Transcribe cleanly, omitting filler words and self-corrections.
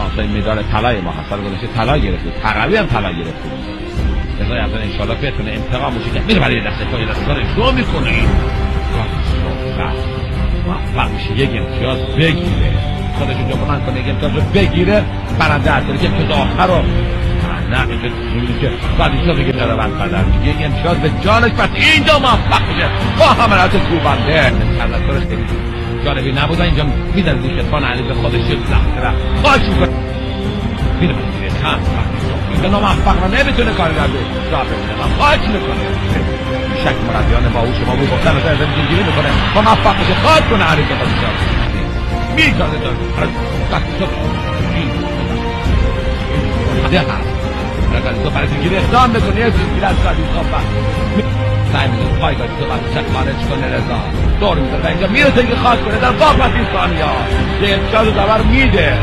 شانسای مدال طلای ما هست. سال گذشته طلا گرفته، تقوی هم طلا گرفته. رضا یزدانی ان شاءالله بتونه انتقام بشه که میره برای دست پای دست کارش رو میکنه. این موفق میشه یک امتیاز بگیره، خودش رو بلند کنه، یک امتیاز رو بگیره، برنده هست که امتیاز آخر رو نه میگه که بعد اینجا بگه داره بند بدن یک امتیاز به جانش، پس اینجا موفق میشه با حملات کوبنده. تذکرش خیلی جالبی نبود، اینجا میدن دیگه اتفان علی به خودش یک لحظه خواهش میکنه میره بسیده خند اینجا ناموفق نمیتونه کاری رو راه ببینه. من خواهش میکنه شک مربیان باهوش ما بود گفتن رو از اینجوری میکنه ما موفق میشه خواهد کنه علی به خودش میتازه داره وقتی تو ده هست رقلی تو برای زنگیری اقدام بکنی یه زنگیری از قدیم صحبت سعی میکنه پایگاهی تو باید چک خارج کنه رضا دور میزنه و اینجا میرسه که خواهد کنه در باقی ثانیه یه امتیاز رو دور میده.